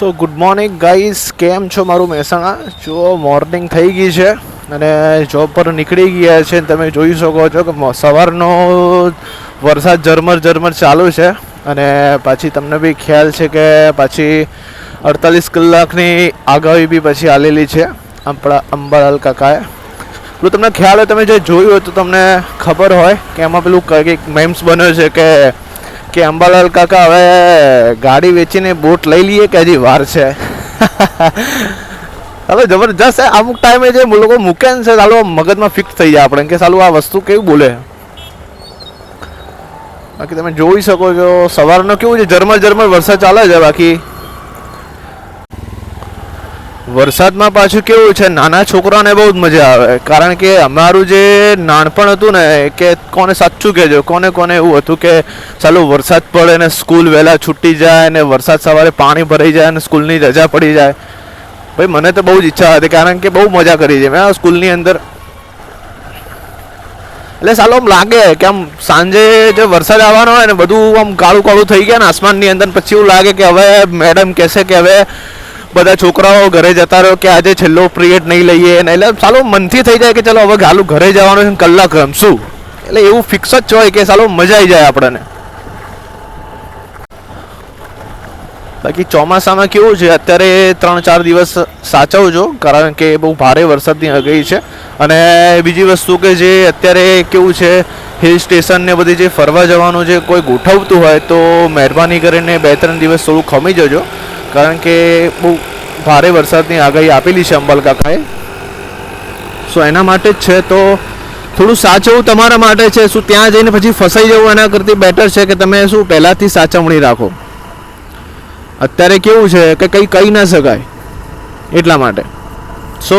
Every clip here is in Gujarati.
સો ગુડ મોર્નિંગ ગાઈસ, કેમ છો? મારું મહેસાણા જો મોર્નિંગ થઈ ગઈ છે અને જોબ પર નીકળી ગયા છે. તમે જોઈ શકો છો કે સવારનો વરસાદ ઝરમર ચાલુ છે અને પાછી તમને બી ખ્યાલ છે કે પાછી 48 કલાકની આગાહી બી પછી આલેલી છે આપણા અંબાલાલ કાકાએ. પેલું તમને ખ્યાલ હોય, તમે જે જોયું હોય તો તમને ખબર હોય કે એમાં પેલું કંઈક મેમ્સ બન્યો છે કે અંબાલાલ કાકા હવે ગાડી વેચીને બોટ લઈ લઈએ કે હજી વાર છે. હવે જબરજસ્ત છે. અમુક ટાઈમે જે લોકો મૂકે ને છે ચાલો મગજમાં ફિક્સ થઈ જાય આપણે કે ચાલું આ વસ્તુ કેવું બોલે. બાકી તમે જોઈ શકો છો સવારનો કેવું છે, ઝરમર વરસાદ ચાલે છે. બાકી વરસાદમાં પાછું કેવું છે, નાના છોકરાને બહુ જ મજા આવે. કારણ કે અમારું જે નાનપણ હતું ને, કે કોને સાચું કહેજો, કોને એવું હતું કે ચાલો વરસાદ પડે ને સ્કૂલ વહેલા છૂટી જાય ને વરસાદ સવારે પાણી ભરાઈ જાય ને સ્કૂલની રજા પડી જાય. ભાઈ મને તો બહુ જ ઈચ્છા હતી, કારણ કે બહુ મજા કરી છે મેં સ્કૂલની અંદર. એટલે સાલો આમ લાગે કે આમ સાંજે જે વરસાદ આવવાનો હોય ને બધું આમ કાળું થઈ ગયા ને આસમાનની અંદર, પછી એવું લાગે કે હવે મેડમ કહેશે કે હવે બધા છોકરાઓ ઘરે જતા રહ્યો, કે આજે છેલ્લો પિરિયડ નહીં લઈએ ને. એટલે ચાલો મનથી થઈ જાય કે ચાલો હવે ગાલું ઘરે જવાનું છે, કલાક રમશું. એટલે એવું ફિક્સ જ હોય કે ચાલો મજા આવી જાય આપણને. બાકી ચોમાસામાં કેવું છે, અત્યારે 3-4 દિવસ સાચવજો, કારણ કે બહુ ભારે વરસાદની આગાહી છે. અને બીજી વસ્તુ કે જે અત્યારે કેવું છે, હિલ સ્ટેશન ને બધી જે ફરવા જવાનું જે કોઈ ગોઠવતું હોય તો મહેરબાની કરીને 2-3 દિવસ થોડું ખમી જજો, કારણ કે બહુ ભારે વરસાદની આગાહી આપેલી છે અંબાલાલ કાકાએ. સો એના માટે જ છે, તો થોડું સાચવવું તમારા માટે છે. શું ત્યાં જઈને પછી ફસાઈ જવું એના કરતાં બેટર છે કે તમે શું પહેલાંથી સાચવણી રાખો. અત્યારે કેવું છે કે કંઈ કહી ના શકાય, એટલા માટે. સો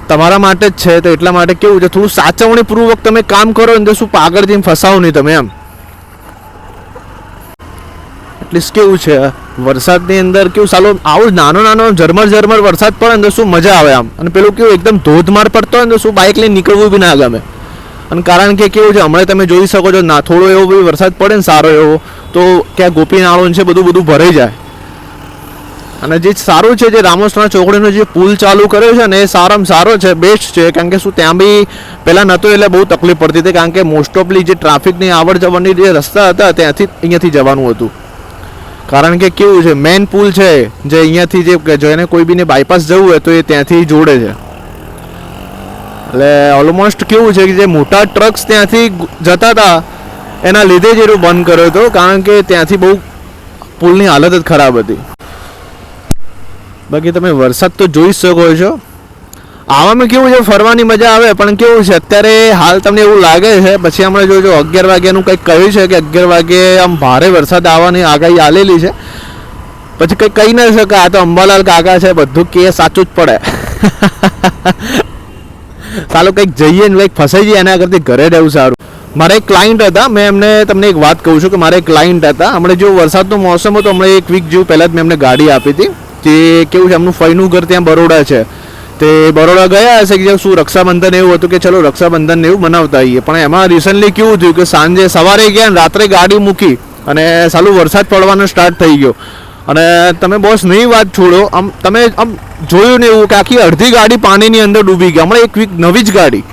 તમારા માટે જ છે, તો એટલા માટે કેવું છે થોડું સાચવણીપૂર્વક તમે કામ કરો ને તો શું આગળ જઈને ફસાવો નહીં તમે એમ. એટલીસ્ટ કેવું છે વરસાદની અંદર કેવું સાલો આવું નાનો ઝરમર વરસાદ પડે ને તો શું મજા આવે આમ. અને પેલું કેવું એકદમ ધોધમાર પડતો હોય ને તો શું બાઇક લઈને નીકળવું બી ના ગમે. અને કારણ કે કેવું છે હમણાં તમે જોઈ શકો છો ના થોડો એવો બી વરસાદ પડે ને સારો એવો, તો ક્યાં ગોપી નાળું છે બધું ભરાઈ જાય. અને જે સારું છે, જે રામોસણા ચોકડીનો જે પુલ ચાલુ કર્યો છે ને એ સારામાં સારો છે, બેસ્ટ છે. કારણ કે શું ત્યાં બી પહેલાં નહોતો એટલે બહુ તકલીફ પડતી હતી, કારણ કે મોસ્ટ ઓફલી જે ટ્રાફિકની આવડ જવાની જે રસ્તા હતા ત્યાંથી અહીંયાથી જવાનું હતું. કારણ કે કેવું છે મેન પુલ છે જે અહીંયાથી જેને કોઈ બીને બાયપાસ જવું હોય તો એ ત્યાંથી જોડે છે. એટલે ઓલમોસ્ટ કેવું છે કે જે મોટા ટ્રક્સ ત્યાંથી જતા હતા એના લીધે જ એનું બંધ કર્યો હતો, કારણ કે ત્યાંથી બહુ પુલની હાલત જ ખરાબ હતી. બાકી તમે વરસાદ તો જોઈ શકો છો. આવામાં કેવું છે ફરવાની મજા આવે, પણ કેવું છે અત્યારે હાલ તમને એવું લાગે છે, પછી હમણાં જોજો 11 વાગ્યાનું કંઈક કહ્યું છે કે 11 વાગે આમ ભારે વરસાદ આવવાની આગાહી આલેલી છે. પછી કંઈ કહી ના શકાય, આ તો અંબાલાલ કાકા છે, બધું કે સાચું જ પડે. ચાલો કંઈક જઈએ ને કંઈક ફસાઈ જઈએ એના કરતી ઘરે રહેવું સારું. મારા એક ક્લાયન્ટ હતા, મેં એમને તમને એક વાત કહું છું કે મારા એક ક્લાયન્ટ હતા, હમણાં જો વરસાદનો મોસમ હતો હમણાં 1 વીક જેવું પહેલાં જ મેં એમને ગાડી આપી હતી. તે કેવું છે એમનું ફઈનું ઘર ત્યાં બરોડા છે, તે બરોડા ગયા હશે કે શું રક્ષાબંધન એવું હતું કે ચલો રક્ષાબંધન એવું બનાવતા આવીએ. પણ એમાં રિસન્ટલી કેવું થયું કે સાંજે સવારે ગયા ને રાત્રે ગાડી મૂકી અને સાલું વરસાદ પડવાનો સ્ટાર્ટ થઈ ગયો. અને તમે બોસ નહીં વાત છોડો, આમ તમે આમ જોયું ને એવું કે આખી અડધી ગાડી પાણીની અંદર ડૂબી ગઈ. હમણાં 1 વીક નવી જ ગાડી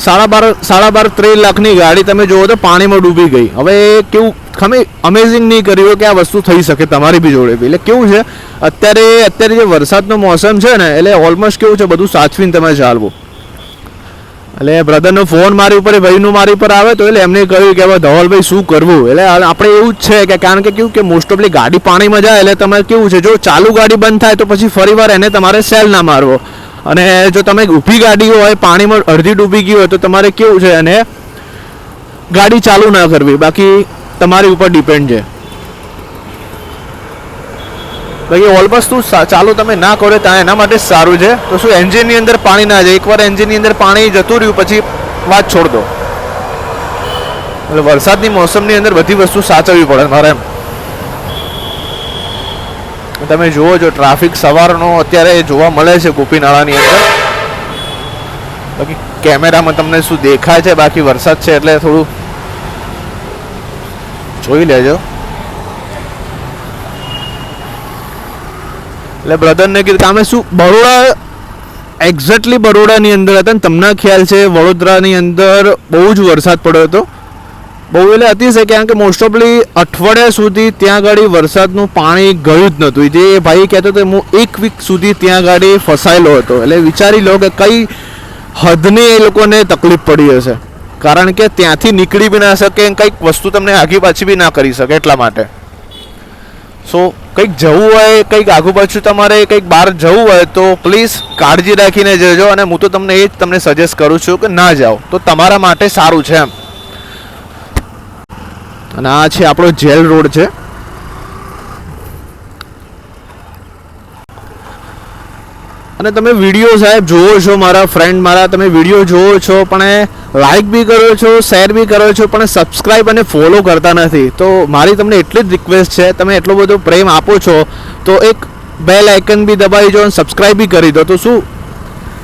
12.5-13 લાખની ગાડી તમે જુઓ તો પાણીમાં ડૂબી ગઈ. હવે કેવું ખમે અમેઝિંગ નહીં કર્યું કે આ વસ્તુ થઈ શકે તમારી બી જોડે બી. એટલે કેવું છે અત્યારે જે વરસાદનો મોસમ છે ને, એટલે ઓલમોસ્ટ કેવું છે બધું સાચવીને તમે ચાલવું. એટલે બ્રધરનો ફોન મારી ઉપર, ભાઈનું મારી ઉપર આવે તો એટલે એમને કહ્યું કે હવે ધવલભાઈ શું કરવું. એટલે આપણે એવું જ છે કે કારણ કે કેવું કે મોસ્ટ ઓફલી ગાડી પાણીમાં જાય એટલે તમારે કેવું છે જો ચાલુ ગાડી બંધ થાય તો પછી ફરીવાર એને તમારે સેલ ના મારવો. અને જો તમે ઊભી ગાડી હોય પાણીમાં અડધી ડૂબી ગઈ હોય તો તમારે કેવું છે અને ગાડી ચાલુ ના કરવી. બાકી તમારી ઉપર ડિપેન્ડ છે. બાકી ઓલમોસ્ટ તું ચાલુ તમે ના કરો ત્યાં એના માટે જ સારું છે. તો શું એન્જિનની અંદર પાણી ના જાય, એકવાર એન્જિનની અંદર પાણી જતું રહ્યું પછી વાત છોડ દો. એટલે વરસાદની મોસમની અંદર બધી વસ્તુ સાચવવી પડે મારે એમ. તમે જુઓ છો ટ્રાફિક સવારનો અત્યારે જોવા મળે છે ગોપીનાળાની અંદર. બાકી કેમેરામાં તમને શું દેખાય છે, બાકી વરસાદ છે એટલે થોડું જોઈ લેજો. એટલે બ્રધરને કીધું કે અમે શું બરોડા એક્ઝેક્ટલી બરોડાની અંદર હતા ને તમને ખ્યાલ છે વડોદરાની અંદર બહુ જ વરસાદ પડ્યો હતો, બહુ એટલે અતિશય, કારણ કે મોસ્ટ ઓફલી અઠવાડિયા સુધી ત્યાં આગળ વરસાદનું પાણી ગયું જ નહોતું. જે ભાઈ કહેતો હતો હું 1 વીક સુધી ત્યાં આગળ ફસાયેલો હતો. એટલે વિચારી લો કે કઈ હદની એ લોકોને તકલીફ પડી હશે, કારણ કે ત્યાંથી નીકળી બી ના શકે, કંઈક વસ્તુ તમને આગી પાછી બી ના કરી શકે. એટલા માટે સો કંઈક જવું હોય, કંઈક આગુ પાછું તમારે કંઈક બહાર જવું હોય તો પ્લીઝ કાળજી રાખીને જજો. અને હું તો તમને એ જ તમને સજેસ્ટ કરું છું કે ના જાઓ તો તમારા માટે સારું છે એમ. અને આ છે આપણો જેલ રોડ છે. અને તમે વિડીયો સાહેબ જોવો છો, મારા ફ્રેન્ડ મારા, તમે વિડીયો જોવો છો પણ લાઈક બી કરો છો, શેર બી કરો છો, પણ સબસ્ક્રાઈબ અને ફોલો કરતા નથી. તો મારી તમને એટલી જ રિક્વેસ્ટ છે, તમે એટલો બધો પ્રેમ આપો છો તો એક બેલ આઇકન બી દબાવી દો અને સબસ્ક્રાઈબ બી કરી દો. તો શું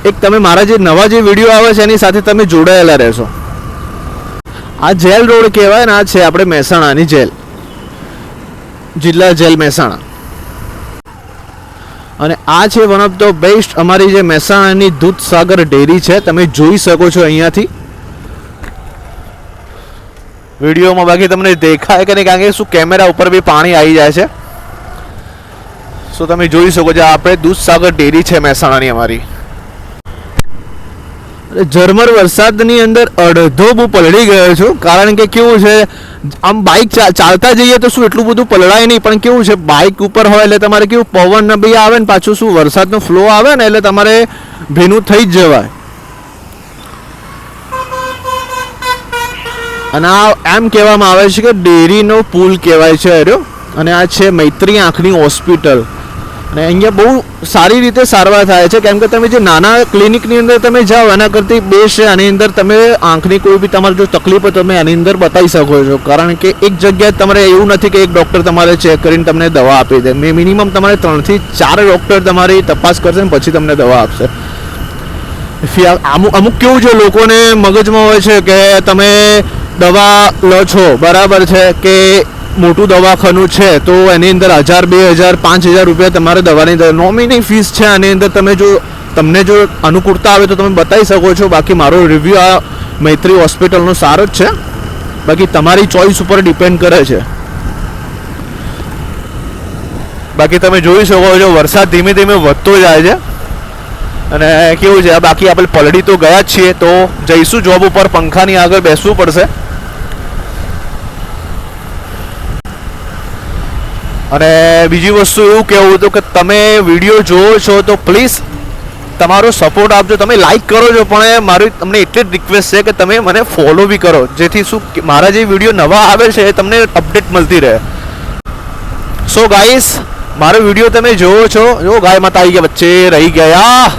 એક તમે મારા જે નવા જે વિડીયો આવે છે એની સાથે તમે જોડાયેલા રહેશો. આ જેલ રોડ કહેવાય ને, આ છે આપણે મહેસાણાની જેલ, જિલ્લા જેલ મહેસાણા. અને આ છે વન ઓફ ધ બેસ્ટ અમારી જે મહેસાણાની દૂધસાગર ડેરી છે, તમે જોઈ શકો છો અહીંયાથી વિડીયોમાં. બાકી તમને દેખાય કે નહીં, કારણ કે શું કેમેરા ઉપર બી પાણી આવી જાય છે. સો તમે જોઈ શકો છો આપણે દૂધસાગર ડેરી છે મહેસાણાની અમારી. ઝરમર વરસાદની અંદર અડધો હું પલળી ગયો છું, કારણ કે કેવું છે આમ બાઇક ચાલતા જઈએ તો શું એટલું બધું પલળાય નહીં, પણ કેવું છે બાઇક ઉપર હોય એટલે તમારે કેવું પવન બી આવે ને પાછું શું વરસાદનો ફ્લો આવે ને એટલે તમારે ભીનું થઈ જ જવાય. અને આ એમ કહેવામાં આવે છે કે ડેરીનો પુલ કહેવાય છે એરો. અને આ છે મૈત્રી આંખની હોસ્પિટલ. અને અહીંયા બહુ સારી રીતે સારવાર થાય છે, કેમ કે તમે જે નાના ક્લિનિકની અંદર તમે જાઓ એના કરતી બેસ્ટ છે આની અંદર. તમે આંખની કોઈ બી તમારે જો તકલીફ હોય તમે આની અંદર બતાવી શકો છો, કારણ કે એક જગ્યાએ તમારે એવું નથી કે એક ડૉક્ટર તમારે ચેક કરીને તમને દવા આપી દે. મિનિમમ તમારે 3 થી 4 ડૉક્ટર તમારી તપાસ કરશે ને પછી તમને દવા આપશે. અમુક કેવું છે લોકોને મગજમાં હોય છે કે તમે દવા લો છો બરાબર છે, કે મોટું દવાખાનું છે તો એની અંદર 1000, 2000, 5000 રૂપિયા તમારે દવાની નોમિની ફીસ છે. આની અંદર તમે જો તમને જો અનુકૂળતા આવે તો તમે બતાવી શકો છો. બાકી મારો રિવ્યૂ આ મૈત્રી હોસ્પિટલનો સારો જ છે, બાકી તમારી ચોઈસ ઉપર ડિપેન્ડ કરે છે. બાકી તમે જોઈ શકો છો વરસાદ ધીમે ધીમે વધતો જાય છે. અને કેવું છે બાકી આપણે પલળી તો ગયા જ છીએ, તો જઈશું જોબ ઉપર, પંખાની આગળ બેસવું પડશે. અને બીજી વસ્તુ એવું કહેવું હતું કે તમે વિડીયો જોવો છો તો પ્લીઝ તમારો સપોર્ટ આપજો. તમે લાઈક કરો છો પણ મારી તમને એટલી જ રિક્વેસ્ટ છે કે તમે મને ફોલો બી કરો, જેથી શું મારા જે વિડીયો નવા આવે છે એ તમને અપડેટ મળતી રહે. સો ગાઈસ મારો વિડીયો તમે જોવો છો, જો ગાય માતા આવી ગયા વચ્ચે રહી ગયા.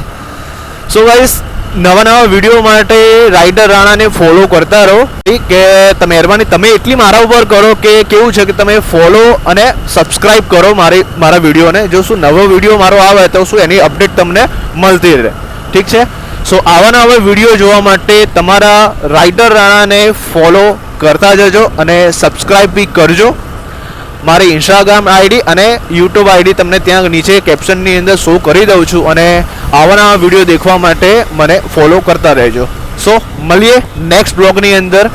સો ગાઈસ નવા નવા વિડીયો માટે રાઇડર રાણાને ફોલો કરતા રહો. કે મહેરબાની તમે એટલી મારા ઉપર કરો કે કેવું છે કે તમે ફોલો અને સબસ્ક્રાઈબ કરો મારા વિડીયોને. જો શું નવો વિડીયો મારો આવે તો શું એની અપડેટ તમને મળતી રહે. ઠીક છે. સો આવા નવા વિડીયો જોવા માટે તમારા રાઇડર રાણાને ફોલો કરતા જજો અને સબસ્ક્રાઈબ બી કરજો. મારી ઇન્સ્ટાગ્રામ આઈડી અને યુટ્યુબ આઈડી તમને ત્યાં નીચે કેપ્શનની અંદર શો કરી દઉં છું. અને આવા નવા વિડીયો દેખવા માટે મને ફોલો કરતા રહેજો. સો મળીએ નેક્સ્ટ બ્લોગની અંદર.